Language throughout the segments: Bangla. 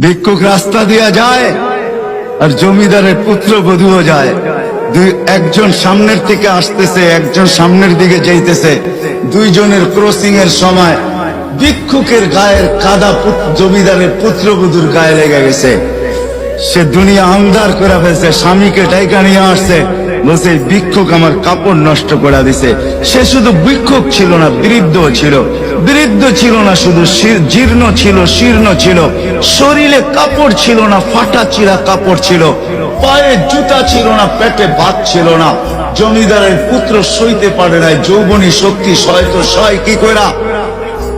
ভিক্ষুক রাস্তা দিয়া যায় আর জমিদারের পুত্র বধূও যায়। একজন সামনের থেকে আসতেছে, একজন সামনের দিকে যাইতেছে। দুইজনের ক্রসিং এর সময় ভিক্ষুকের গায়ের কাদা জমিদারের পুত্রবধূর গায়ে লেগে গেছে। সে দুনিয়া আন্ধার করে ফেলছে, স্বামীকে ডাইকা নিয়ে আসছে, বলছে ভিক্ষুক আমার কাপড় নষ্ট করে দিছে। সে শুধু ভিক্ষুক ছিল না, বৃদ্ধ ছিল। বৃদ্ধ ছিল না শুধু, জীর্ণ ছিল, শীর্ণ ছিল। শরীরে কাপড় ছিল না, ফাটা চিরা কাপড় ছিল। পায়ে জুতা ছিল না, পেটে ভাত ছিল না। জমিদারের পুত্র সইতে পারে নাই, যৌবনী শক্তি সয় তো সয় কি কইরা।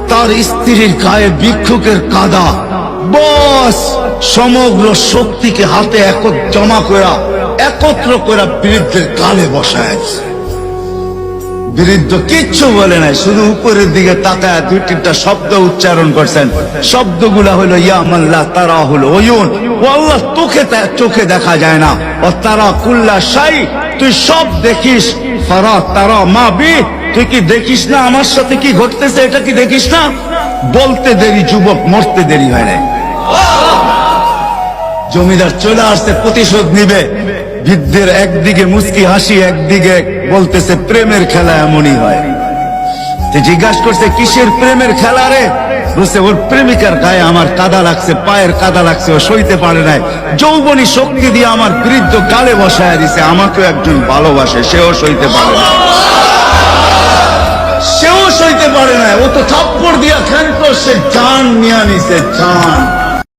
তার স্ত্রীর গায়ে ভিক্ষুকের কাদা, বস সমগ্র শক্তিকে হাতে জমা করা, একত্র করা বৃদ্ধের গালে বসায়। বৃদ্ধ কিচ্ছু বলে নাই, শুধু উপরের দিকে তাকায় দুই তিনটা শব্দ উচ্চারণ করছেন। শব্দগুলা হলো ইয়া মাল্লাহ তারা হলো ওয়ুন, ও আল্লাহ চোখে দেখা যায় না। ও তারা কুল্লা শাই, তুই সব দেখিস। ফারা তারা মা বি, তুই কি দেখিস না আমার সাথে কি ঘটতেছে, এটা কি দেখিস না? বলতে দেরি যুবক, মরতে দেরি হয় নাই। জমিদার চলে আসছে, প্রতিশোধ নিবে। বৃদ্ধের একদিকে মুস্কি হাসি, একদিকে বলতেছে প্রেমের খেলা এমনই হয়। জিজ্ঞাসা করছে কিসের প্রেমের খেলা রে? বলছে ওর প্রেমিকার গায়ে আমার কাদা লাগছে, পায়ের কাদা লাগছে, ও সইতে পারে নাই। যৌবনী শক্তি দিয়ে আমার বৃদ্ধ গালে বসায় দিছে। আমাকেও একজন ভালোবাসে, সেও সইতে পারে না, সেও সইতে পারে না। ও তো থাপ্পড় দিয়া ক্ষান্ত, সে জান নিয়ে নিছে, জান।